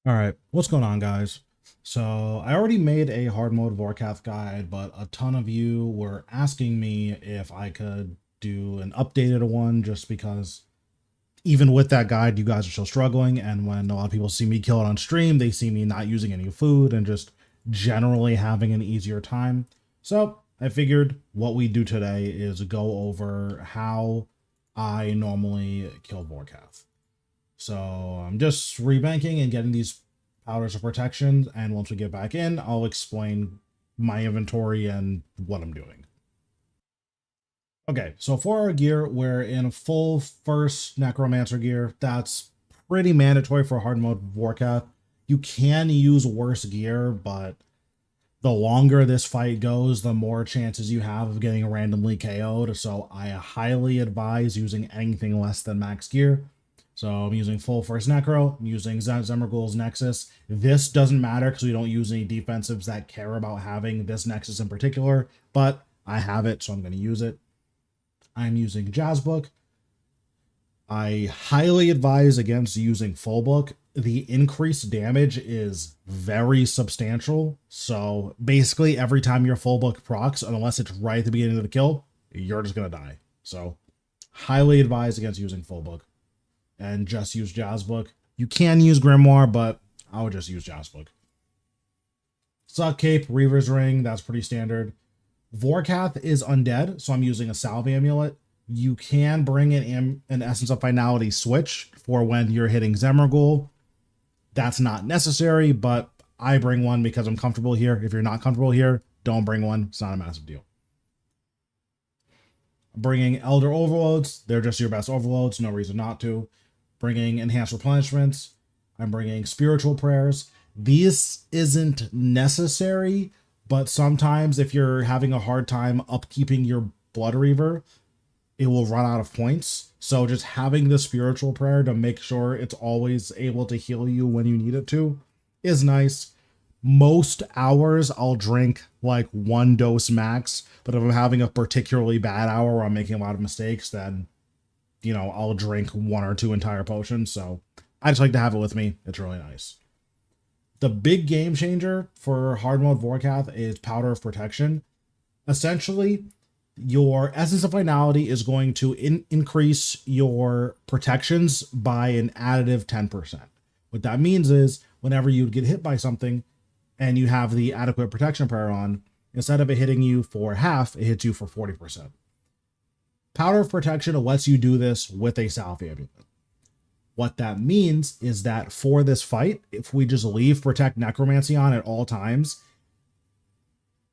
All right, what's going on, guys? So I already made a hard mode Vorkath guide, but a ton of you were asking me if I could do an updated one just because even with that guide, you guys are still struggling. And when a lot of people see me kill it on stream, they see me not using any food and just generally having an easier time. So I figured what we do today is go over how I normally kill Vorkath. So I'm just rebanking and getting these powders of protection. And once we get back in, I'll explain my inventory and what I'm doing. Okay, so for our gear, we're in full first necromancer gear. That's pretty mandatory for hard mode Vorkath. You can use worse gear, but the longer this fight goes, the more chances you have of getting randomly KO'd. So I highly advise using anything less than max gear. So I'm using full first necro, I'm using Zemmergul's Nexus. This doesn't matter because we don't use any defensives that care about having this Nexus in particular, but I have it, so I'm going to use it. I'm using Jazz Book. I highly advise against using full book. The increased damage is very substantial. So basically, every time your full book procs, unless it's right at the beginning of the kill, you're just going to die. So highly advise against using full book and just use Jazz Book. You can use Grimoire, but I would just use Jazz Book. Suck Cape, Reaver's Ring, that's pretty standard. Vorkath is undead, so I'm using a Salve Amulet. You can bring an Essence of Finality switch for when you're hitting Zemmergul. That's not necessary, but I bring one because I'm comfortable here. If you're not comfortable here, don't bring one. It's not a massive deal. Bringing Elder Overloads. They're just your best overloads. No reason not to. Bringing Enhanced Replenishments. I'm bringing Spiritual Prayers. These isn't necessary, but sometimes if you're having a hard time upkeeping your Blood Reaver, it will run out of points. So just having the Spiritual Prayer to make sure it's always able to heal you when you need it to is nice. Most hours I'll drink like one dose max, but if I'm having a particularly bad hour where I'm making a lot of mistakes, then I'll drink one or two entire potions. So I just like to have it with me. It's really nice. The big game changer for hard mode Vorkath is Powder of Protection. Essentially, your Essence of Finality is going to increase your protections by an additive 10%. What that means is whenever you get hit by something and you have the adequate protection prayer on, instead of it hitting you for half, it hits you for 40%. Powder of Protection lets you do this with a Salve Amulet. What that means is that for this fight, if we just leave Protect Necromancy on at all times,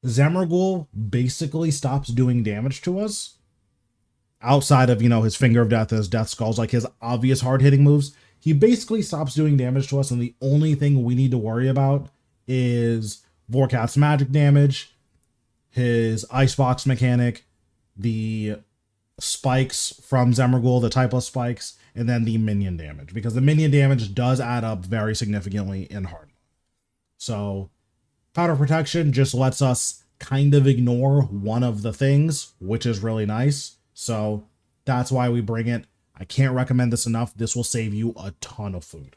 Zemmergul basically stops doing damage to us. Outside of, his Finger of Death, his Death Skulls, like his obvious hard-hitting moves, he basically stops doing damage to us, and the only thing we need to worry about is Vorkath's magic damage, his Icebox mechanic, the spikes from Zemmergul, the typeless spikes, and then the minion damage, because the minion damage does add up very significantly in hard. So Powder Protection just lets us kind of ignore one of the things, which is really nice. So that's why we bring it. I can't recommend this enough. This will save you a ton of food.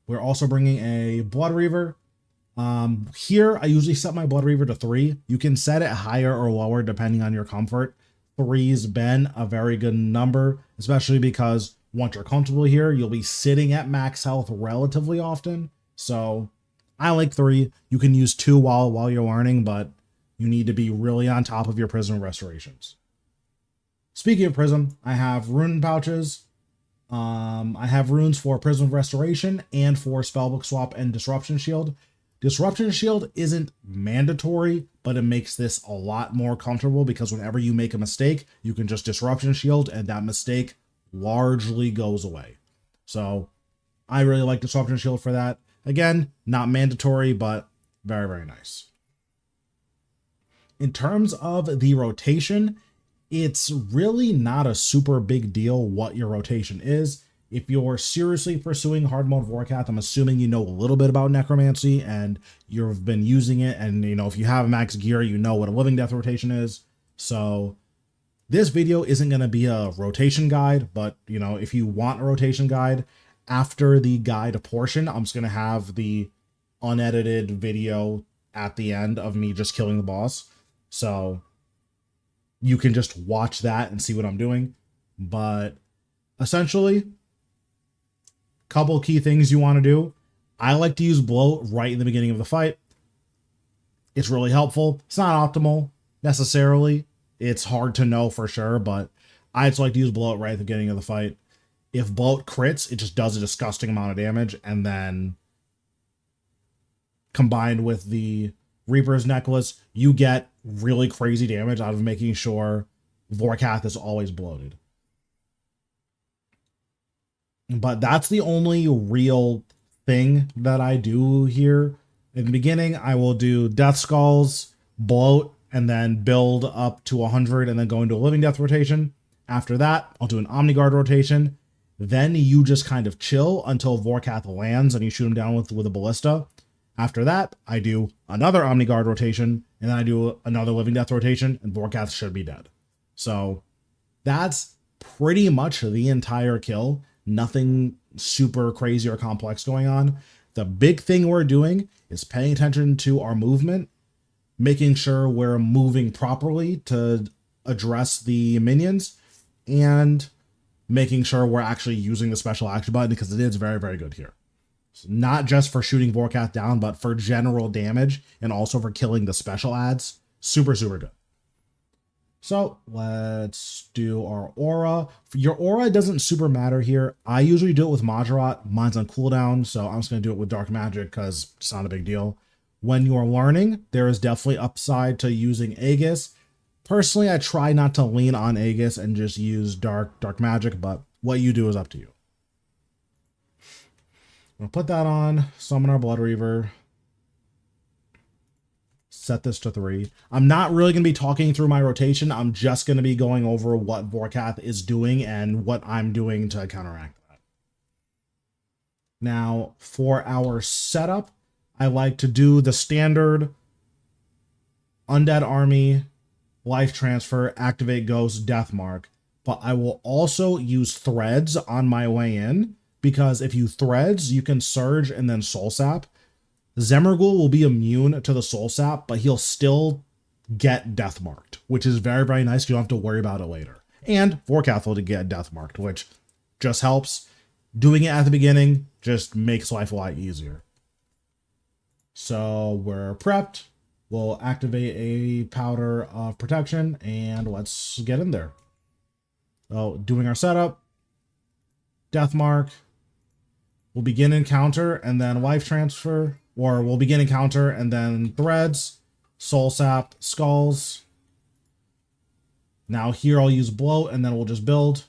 We're also bringing a Blood Reaver. Here, I usually set my Blood Reaver to 3. You can set it higher or lower depending on your comfort. 3's been a very good number, especially because once you're comfortable here, you'll be sitting at max health relatively often. So I like 3. You can use 2 while you're learning, but you need to be really on top of your Prism restorations. Speaking of Prism, I have rune pouches. I have runes for Prism of Restoration and for Spellbook Swap and Disruption Shield. Disruption Shield isn't mandatory, but it makes this a lot more comfortable because whenever you make a mistake, you can just Disruption Shield and that mistake largely goes away. So I really like Disruption Shield for that. Again, not mandatory, but very, very nice. In terms of the rotation, it's really not a super big deal what your rotation is. If you're seriously pursuing hard mode Vorkath, I'm assuming you know a little bit about necromancy and you've been using it. And, if you have max gear, you know what a living death rotation is. So this video isn't going to be a rotation guide, but, if you want a rotation guide, after the guide portion, I'm just going to have the unedited video at the end of me just killing the boss. So you can just watch that and see what I'm doing. But essentially, couple key things you want to do. I like to use bloat right in the beginning of the fight. It's really helpful. It's not optimal necessarily. It's hard to know for sure, but I just like to use bloat right at the beginning of the fight. If bloat crits, it just does a disgusting amount of damage, and then combined with the Reaper's Necklace, you get really crazy damage out of making sure Vorkath is always bloated. But that's the only real thing that I do here. In the beginning, I will do Death Skulls, bloat, and then build up to 100 and then go into a Living Death rotation. After that, I'll do an Omniguard rotation. Then you just kind of chill until Vorkath lands and you shoot him down with a ballista. After that, I do another Omniguard rotation, and then I do another Living Death rotation, and Vorkath should be dead. So that's pretty much the entire kill. Nothing super crazy or complex going on. The big thing we're doing is paying attention to our movement, making sure we're moving properly to address the minions, and making sure we're actually using the special action button, because it is very, very good here. Not just for shooting Vorkath down, but for general damage and also for killing the special adds. Super, super good. So let's do our aura. Your aura doesn't super matter here. I usually do it with Majorat. Mine's on cooldown, so I'm just going to do it with Dark Magic because it's not a big deal. When you're learning, there is definitely upside to using Aegis. Personally, I try not to lean on Aegis and just use Dark Magic, but what you do is up to you. We'll put that on, summon our Blood Reaver, set this to 3. I'm not really going to be talking through my rotation. I'm just going to be going over what Vorkath is doing and what I'm doing to counteract that. Now, for our setup, I like to do the standard Undead Army, Life Transfer, Activate Ghost, Death Mark, but I will also use Threads on my way in, because if you Threads, you can Surge and then Soul Sap. Zemergul will be immune to the Soul Sap, but he'll still get Death Marked, which is very, very nice. You don't have to worry about it later. And Vorkath will get Death Marked, which just helps. Doing it at the beginning just makes life a lot easier. So we're prepped. We'll activate a Powder of Protection, and let's get in there. So doing our setup, Death Mark. We'll begin encounter and then Life Transfer, or we'll begin encounter and then Threads, Soul Sap, Skulls. Now here I'll use Bloat and then we'll just build.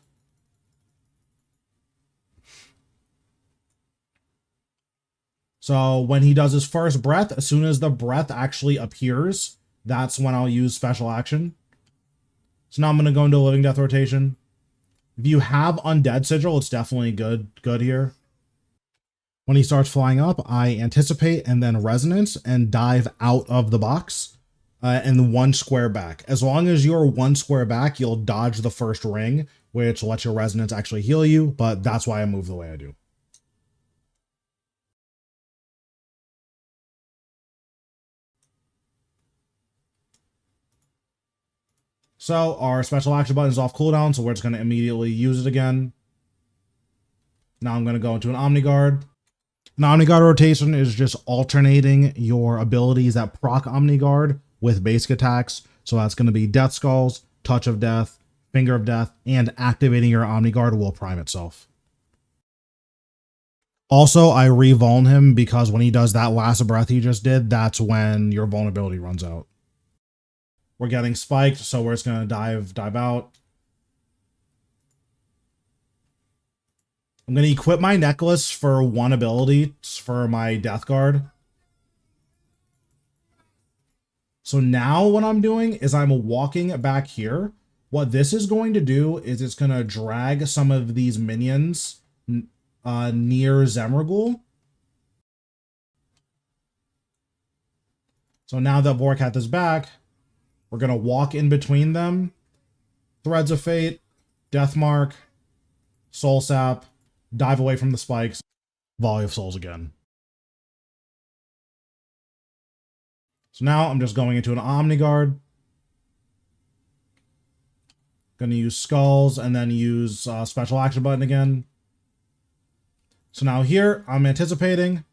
So when he does his first breath, as soon as the breath actually appears, that's when I'll use special action. So now I'm going to go into Living Death rotation. If you have Undead Sigil, it's definitely good here. When he starts flying up, I anticipate and then resonance and dive out of the box and 1 square back. As long as you're 1 square back, you'll dodge the first ring, which lets your resonance actually heal you, but that's why I move the way I do. So our special action button is off cooldown, so we're just going to immediately use it again. Now I'm going to go into an Omniguard. An Omniguard rotation is just alternating your abilities that proc Omniguard with basic attacks. So that's going to be Death Skulls, Touch of Death, Finger of Death, and activating your Omniguard will prime itself. Also, I re-vuln him because when he does that last breath he just did, that's when your vulnerability runs out. We're getting spiked, so we're just going to dive out. I'm going to equip my necklace for 1 ability for my Death Guard. So now what I'm doing is I'm walking back here. What this is going to do is it's going to drag some of these minions near Zemergul. So now that Vorkath is back, we're going to walk in between them. Threads of Fate, Death Mark, Soul Sap, dive away from the spikes, volley of souls again. So now I'm just going into an Omni Guard. Going to use Skulls and then use special action button again. So now here I'm anticipating.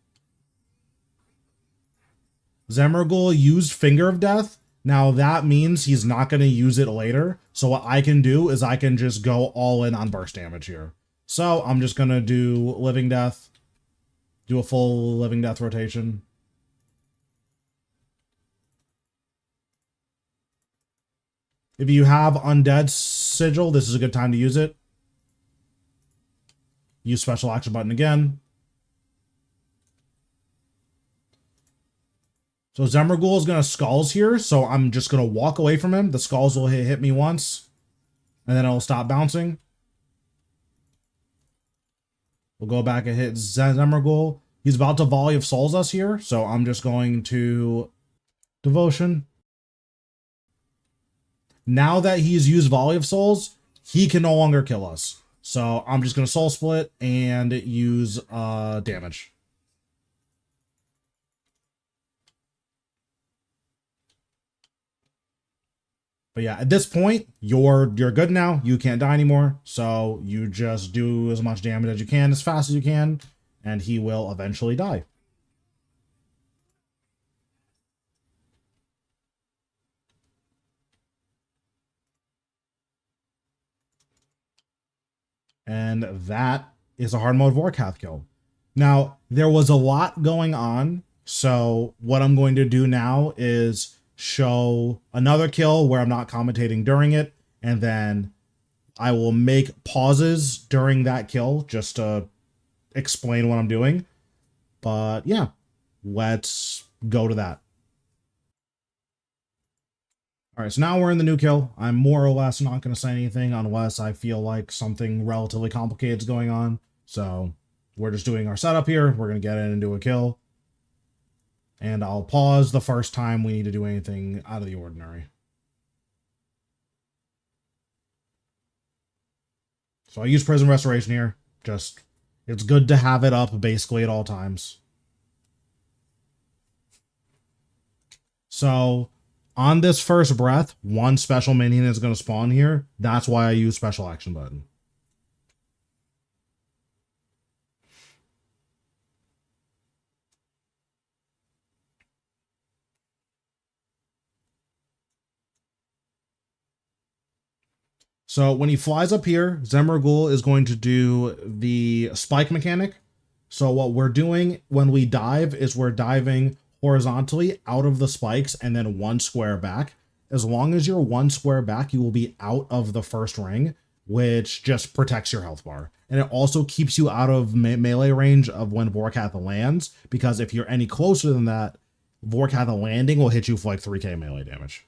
Zemragul used Finger of Death. Now that means he's not going to use it later. So what I can do is I can just go all in on burst damage here. So I'm just going to do Living Death. Do a full Living Death rotation. If you have Undead Sigil, this is a good time to use it. Use special action button again. So Zemragul is going to Skulls here, so I'm just going to walk away from him. The Skulls will hit me once, and then it'll stop bouncing. We'll go back and hit Zemragul. He's about to Volley of Souls us here, so I'm just going to Devotion. Now that he's used Volley of Souls, he can no longer kill us. So I'm just going to Soul Split and use damage. But yeah, at this point, you're good now. You can't die anymore. So you just do as much damage as you can, as fast as you can, and he will eventually die. And that is a hard mode Vorkath kill. Now, there was a lot going on, so what I'm going to do now is show another kill where I'm not commentating during it, and then I will make pauses during that kill just to explain what I'm doing. But yeah, let's go to that. All right, so now we're in the new kill. I'm more or less not going to say anything unless I feel like something relatively complicated is going on. So we're just doing our setup here. We're going to get in and do a kill. And I'll pause the first time we need to do anything out of the ordinary. So I use Prison Restoration here. Just, it's good to have it up basically at all times. So on this first breath, one special minion is going to spawn here. That's why I use special action button. So when he flies up here, Zemragul is going to do the spike mechanic. So what we're doing when we dive is we're diving horizontally out of the spikes and then one square back. As long as you're one square back, you will be out of the first ring, which just protects your health bar. And it also keeps you out of melee range of when Vorkath lands, because if you're any closer than that, Vorkath landing will hit you for like 3k melee damage.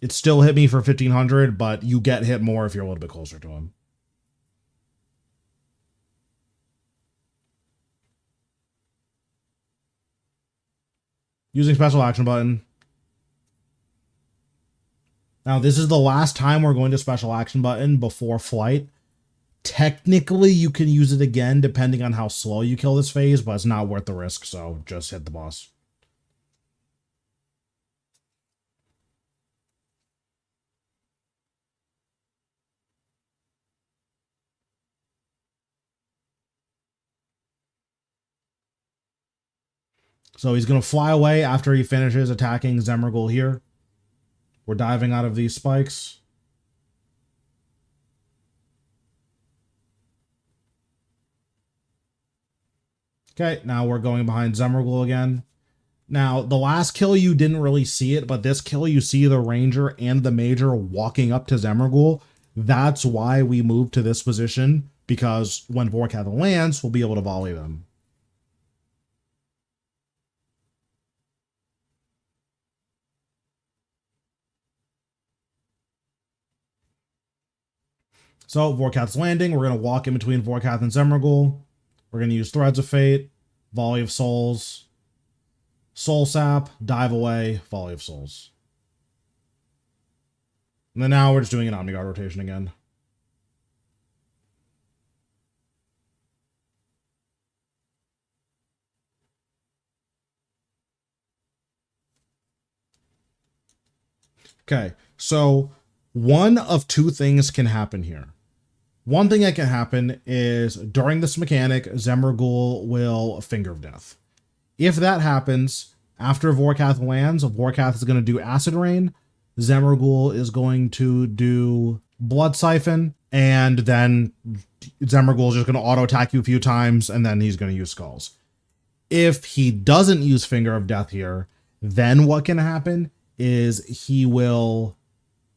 It still hit me for 1500, but you get hit more if you're a little bit closer to him. Using special action button. Now, this is the last time we're going to special action button before flight. Technically, you can use it again depending on how slow you kill this phase, but it's not worth the risk, so just hit the boss. So he's going to fly away after he finishes attacking Zemragul here. We're diving out of these spikes. Okay, now we're going behind Zemragul again. Now, the last kill you didn't really see it, but this kill you see the Ranger and the Major walking up to Zemragul. That's why we moved to this position, because when Vorkath lands, we'll be able to volley them. So Vorkath's landing. We're going to walk in between Vorkath and Zemragul. We're going to use Threads of Fate, Volley of Souls, Soul Sap, Dive Away, Volley of Souls. And then now we're just doing an Omniguard rotation again. Okay, so one of two things can happen here. One thing that can happen is during this mechanic, Zemragul will Finger of Death. If that happens, after Vorkath lands, Vorkath is going to do Acid Rain, Zemragul is going to do Blood Siphon, and then Zemragul is just going to auto attack you a few times, and then he's going to use Skulls. If he doesn't use Finger of Death here, then what can happen is he will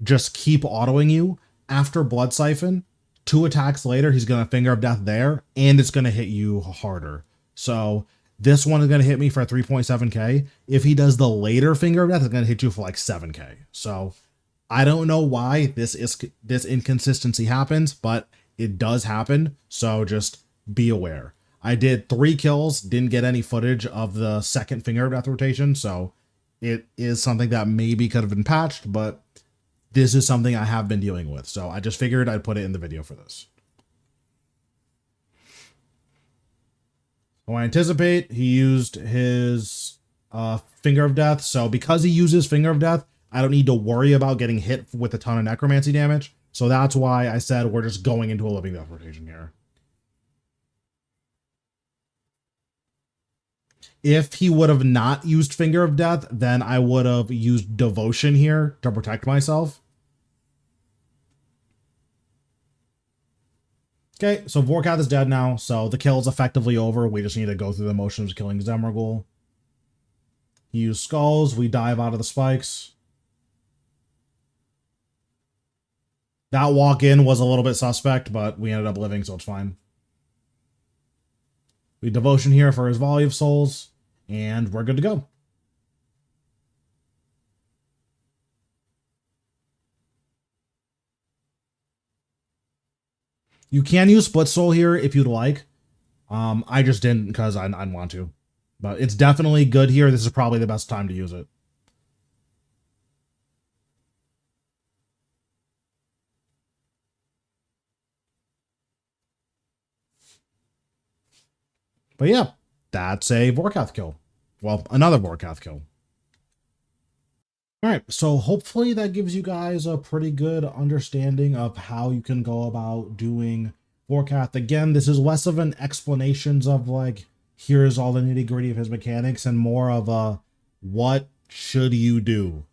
just keep autoing you after Blood Siphon. 2 attacks later, he's going to Finger of Death there, and it's going to hit you harder. So this one is going to hit me for 3.7k. If he does the later Finger of Death, it's going to hit you for like 7k. So I don't know why this inconsistency happens, but it does happen. So just be aware. I did 3 kills, didn't get any footage of the second Finger of Death rotation, so it is something that maybe could have been patched, but this is something I have been dealing with. So I just figured I'd put it in the video for this. So I anticipate he used his Finger of Death. So because he uses Finger of Death, I don't need to worry about getting hit with a ton of necromancy damage. So that's why I said we're just going into a Living Death rotation here. If he would have not used Finger of Death, then I would have used Devotion here to protect myself. Okay, so Vorkath is dead now, so the kill is effectively over. We just need to go through the motions of killing Zemragul. He used Skulls. We dive out of the spikes. That walk-in was a little bit suspect, but we ended up living, so it's fine. We Devotion here for his Volley of Souls, and we're good to go. You can use Split Soul here if you'd like. I just didn't because I didn't want to. But it's definitely good here. This is probably the best time to use it. But yeah, that's a Vorkath kill. Well, another Vorkath kill. All right, so hopefully that gives you guys a pretty good understanding of how you can go about doing Vorkath. Again, this is less of an explanations of like, here's all the nitty gritty of his mechanics and more of a, what should you do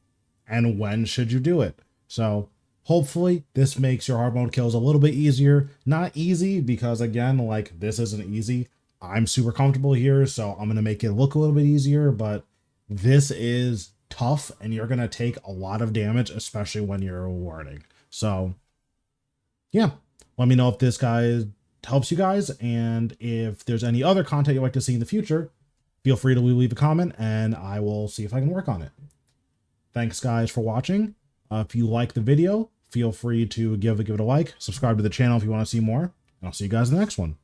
and when should you do it? So hopefully this makes your hard mode kills a little bit easier. Not easy because again, like this isn't easy. I'm super comfortable here, so I'm going to make it look a little bit easier, but this is tough and you're going to take a lot of damage, especially when you're warding. So yeah, let me know if this guy helps you guys, and if there's any other content you'd like to see in the future, feel free to leave a comment and I will see if I can work on it. Thanks guys for watching. If you like the video, feel free to give it a like, subscribe to the channel if you want to see more, and I'll see you guys in the next one.